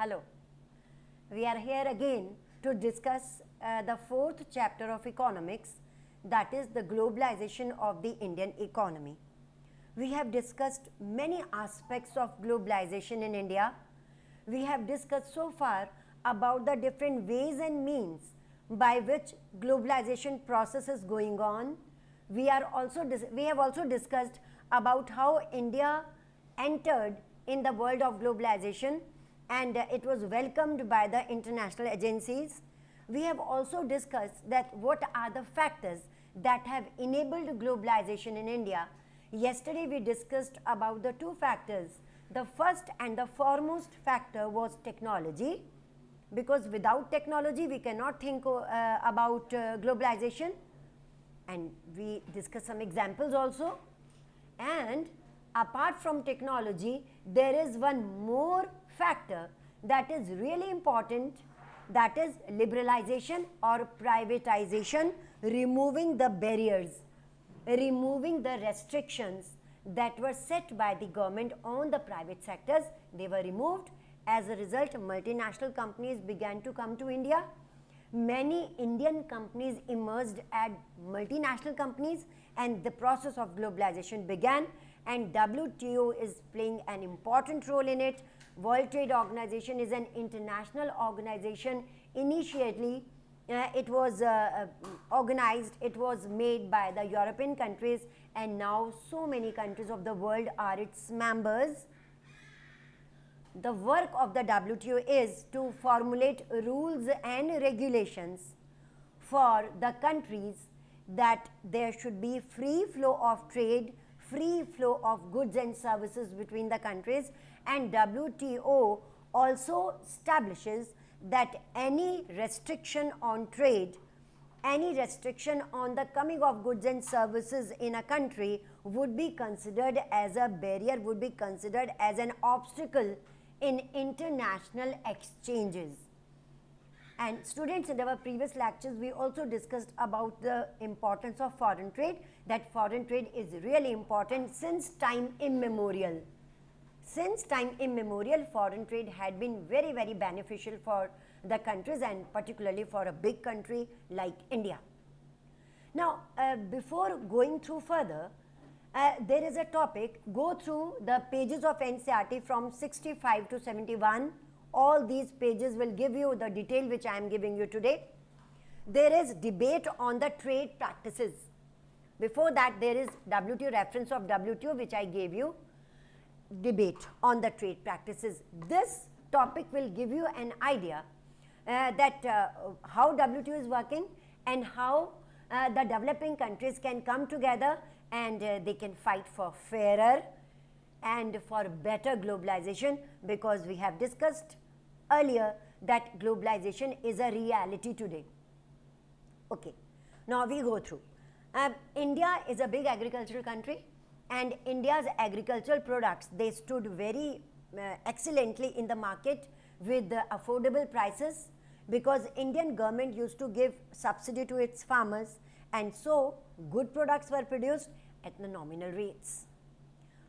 Hello. We are here again to discuss the fourth chapter of economics, that is the globalization of the Indian economy. We have discussed many aspects of globalization in India. We have discussed so far about the different ways and means by which globalization process is going on. We have also discussed about how India entered in the world of globalization and it was welcomed by the international agencies. We have also discussed that what are the factors that have enabled globalization in India. Yesterday we discussed about the two factors. The first and the foremost factor was technology, because without technology we cannot think about globalization, and we discussed some examples also. And apart from technology, there is one more factor that is really important, that is liberalization or privatization, removing the barriers, removing the restrictions that were set by the government on the private sectors. They were removed. As a result, multinational companies began to come to India. Many Indian companies emerged as multinational companies and the process of globalization began, and WTO is playing an important role in it. World Trade Organization is an international organization. Initially, it was organized, it was made by the European countries, and now so many countries of the world are its members. The work of the WTO is to formulate rules and regulations for the countries, that there should be free flow of trade, free flow of goods and services between the countries, and WTO also establishes that any restriction on trade, any restriction on the coming of goods and services in a country would be considered as a barrier, would be considered as an obstacle in international exchanges. And students, in our previous lectures we also discussed about the importance of foreign trade, that foreign trade is really important since time immemorial. Since time immemorial, foreign trade had been very beneficial for the countries, and particularly for a big country like India. Now, before going through further, there is a topic. Go through the pages of NCERT from 65 to 71. All these pages will give you the detail which I am giving you today. There is debate on the trade practices. Before that, there is WTO, reference of WTO which I gave you. Debate on the trade practices. This topic will give you an idea that how WTO is working and how the developing countries can come together and they can fight for fairer and for better globalization, because we have discussed earlier that globalization is a reality today. Okay, now we go through. India is a big agricultural country, and India's agricultural products, they stood very excellently in the market with affordable prices, because Indian government used to give subsidy to its farmers, and so good products were produced at the nominal rates.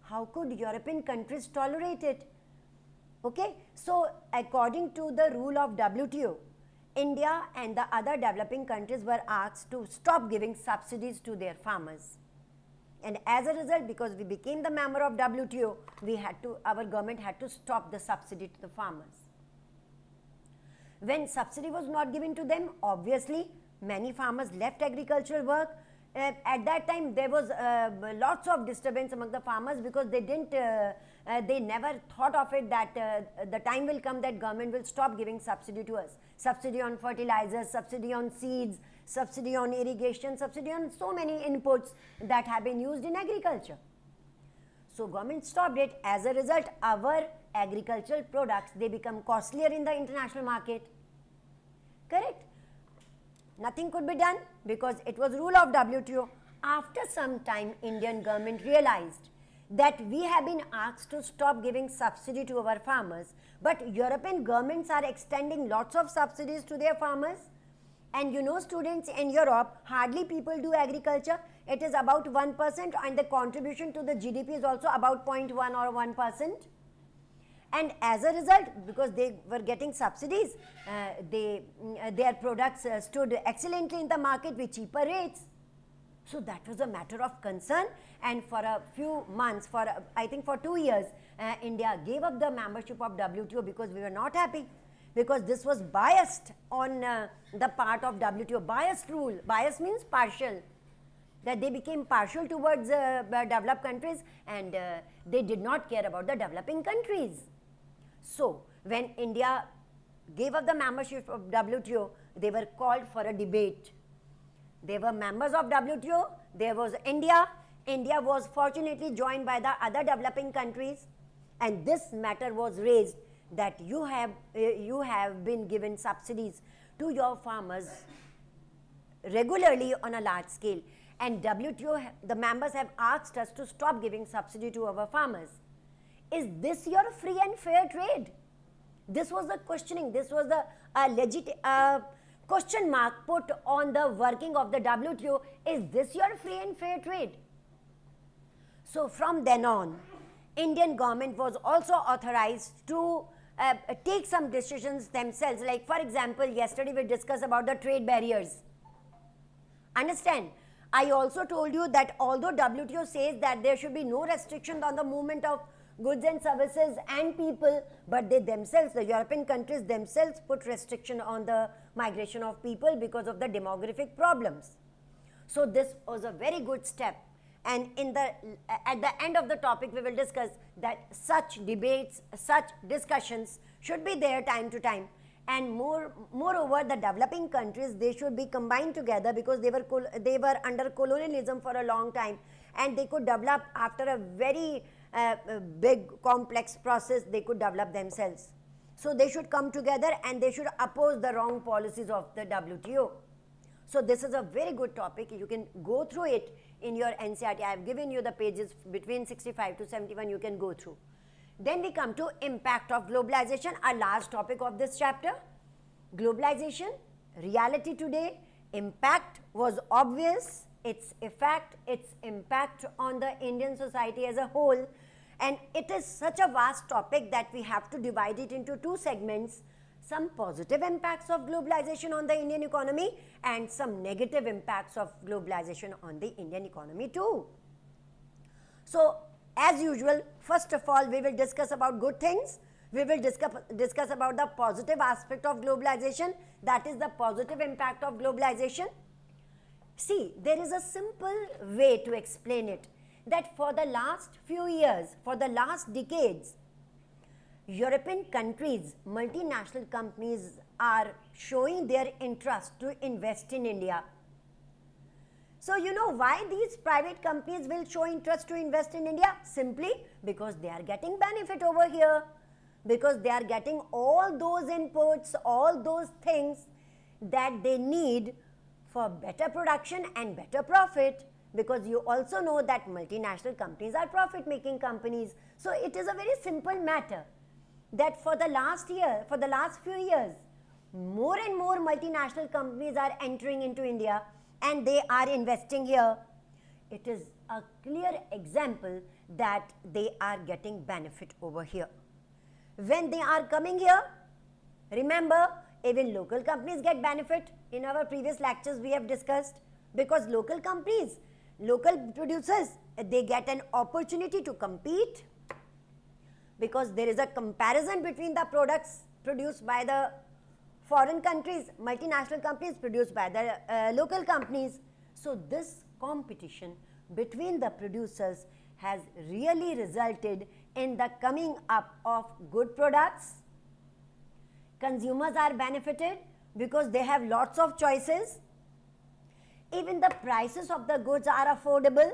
How could European countries tolerate it? Okay, so according to the rule of WTO, India and the other developing countries were asked to stop giving subsidies to their farmers. And as a result, because we became the member of WTO, our government had to stop the subsidy to the farmers. When subsidy was not given to them, obviously many farmers left agricultural work. At that time there was lots of disturbance among the farmers, because they never thought of it that the time will come that government will stop giving subsidy to us. Subsidy on fertilizers, subsidy on seeds, subsidy on irrigation, subsidy on so many inputs that have been used in agriculture. So government stopped it. As a result, our agricultural products, they become costlier in the international market. Correct? Nothing could be done because it was rule of WTO. After some time, Indian government realized that we have been asked to stop giving subsidy to our farmers, but European governments are extending lots of subsidies to their farmers. And you know, students, in Europe hardly people do agriculture. It is about 1%, and the contribution to the GDP is also about 0.1 or 1%. And as a result, because they were getting subsidies, their products stood excellently in the market with cheaper rates. So that was a matter of concern, and for a few months, I think for 2 years, India gave up the membership of WTO because we were not happy, because this was biased on the part of WTO, biased rule. Bias means partial, that they became partial towards developed countries, and they did not care about the developing countries. So when India gave up the membership of WTO, they were called for a debate. They were members of WTO, there was India. India was fortunately joined by the other developing countries, and this matter was raised that you have been given subsidies to your farmers regularly on a large scale, and WTO, the members have asked us to stop giving subsidy to our farmers. Is this your free and fair trade? This was the questioning, this was the legit question mark put on the working of the WTO. Is this your free and fair trade? So from then on, Indian government was also authorized to take some decisions themselves. Like for example, yesterday we discussed about the trade barriers. Understand? I also told you that although WTO says that there should be no restrictions on the movement of goods and services and people, but they themselves, the European countries themselves, put restriction on the migration of people because of the demographic problems. So this was a very good step, and at the end of the topic we will discuss that such debates, such discussions should be there time to time, and moreover the developing countries, they should be combined together, because they were under colonialism for a long time, and they could develop after a very big complex process. They could develop themselves. So they should come together and they should oppose the wrong policies of the WTO. So this is a very good topic. You can go through it in your NCERT. I have given you the pages between 65 to 71. You can go through. Then we come to impact of globalization, our last topic of this chapter. Globalization, reality today, impact was obvious, its effect, its impact on the Indian society as a whole, and it is such a vast topic that we have to divide it into two segments: some positive impacts of globalization on the Indian economy and some negative impacts of globalization on the Indian economy too. So as usual, first of all, we will discuss about good things. We will discuss about the positive aspect of globalization, that is the positive impact of globalization. See, there is a simple way to explain it, that for the last few years, for the last decades, European countries, multinational companies are showing their interest to invest in India. So you know why these private companies will show interest to invest in India? Simply because they are getting benefit over here, because they are getting all those inputs, all those things that they need for better production and better profit, because you also know that multinational companies are profit making companies. So it is a very simple matter that for the last few years, more and more multinational companies are entering into India and they are investing here. It is a clear example that they are getting benefit over here. When they are coming here, remember, even local companies get benefit. In our previous lectures we have discussed, because local companies, local producers, they get an opportunity to compete, because there is a comparison between the products produced by the foreign countries, multinational companies, produced by the local companies. So this competition between the producers has really resulted in the coming up of good products. Consumers are benefited because they have lots of choices. Even the prices of the goods are affordable,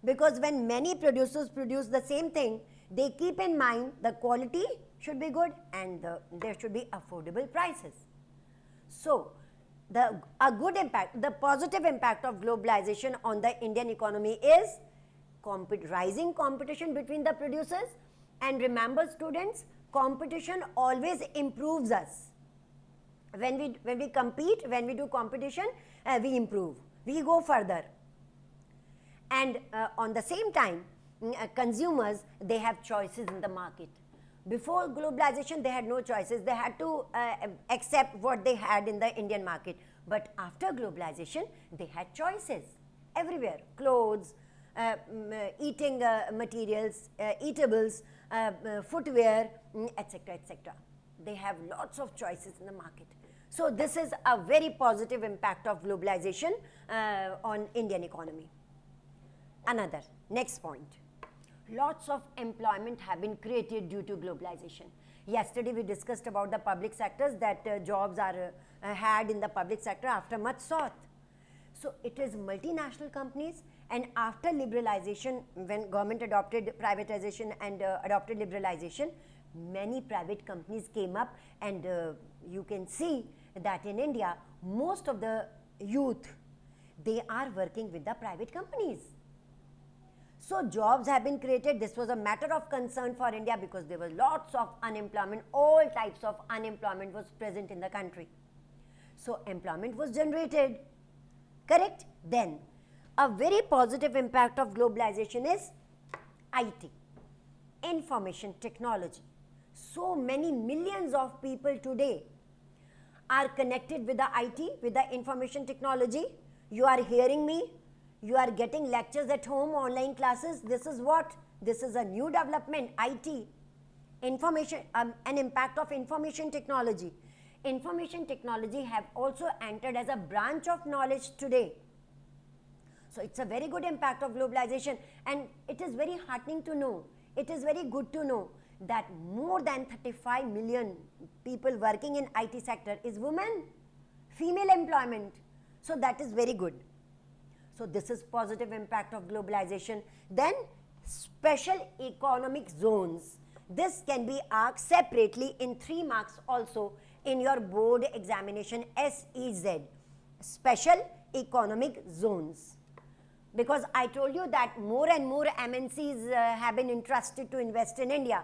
because when many producers produce the same thing, they keep in mind the quality should be good and there should be affordable prices. So a good impact, the positive impact of globalization on the Indian economy is rising competition between the producers. And remember students, competition always improves us. When we compete, when we do competition, we improve, we go further. And on the same time, consumers, they have choices in the market. Before globalization, they had no choices. They had to accept what they had in the Indian market. But after globalization, they had choices everywhere. Clothes, eating materials, eatables, footwear, etc., etc. They have lots of choices in the market. So this is a very positive impact of globalization on Indian economy. Another, next point. Lots of employment have been created due to globalization. Yesterday we discussed about the public sectors, that jobs are had in the public sector after much sought. So it is multinational companies, and after liberalization, when government adopted privatization and adopted liberalization, many private companies came up, and you can see that in India, most of the youth, they are working with the private companies. So jobs have been created. This was a matter of concern for India because there was lots of unemployment. All types of unemployment was present in the country. So employment was generated. Correct? Then a very positive impact of globalization is IT, information technology. So many millions of people today are connected with the IT, with the information technology. You are hearing me. You are getting lectures at home, online classes. This is what? This is a new development, IT, information, an impact of information technology. Information technology have also entered as a branch of knowledge today. So it's a very good impact of globalization, and it is very heartening to know, it is very good to know that more than 35 million people working in IT sector is women, female employment. So that is very good. So this is positive impact of globalization. Then special economic zones. This can be asked separately in 3 marks also in your board examination, SEZ, special economic zones. Because I told you that more and more MNCs have been interested to invest in India.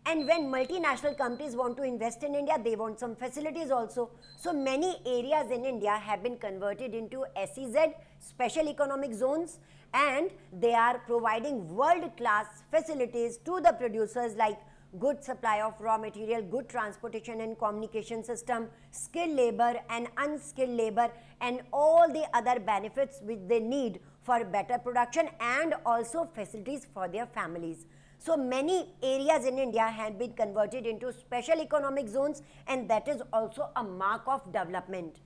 And when multinational companies want to invest in India, they want some facilities also. So many areas in India have been converted into SEZ, special economic zones, and they are providing world-class facilities to the producers like good supply of raw material, good transportation and communication system, skilled labor and unskilled labor, and all the other benefits which they need for better production, and also facilities for their families. So many areas in India have been converted into special economic zones, and that is also a mark of development.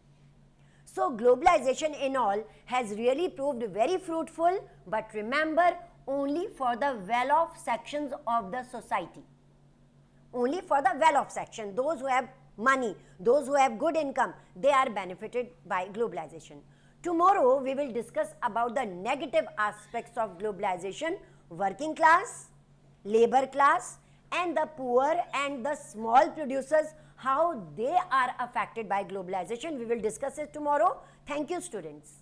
So globalization in all has really proved very fruitful, but remember, only for the well-off sections of the society. Only for the well-off section, those who have money, those who have good income, they are benefited by globalization. Tomorrow we will discuss about the negative aspects of globalization, working class, labor class, and the poor and the small producers, how they are affected by globalization. We will discuss it tomorrow. Thank you, students.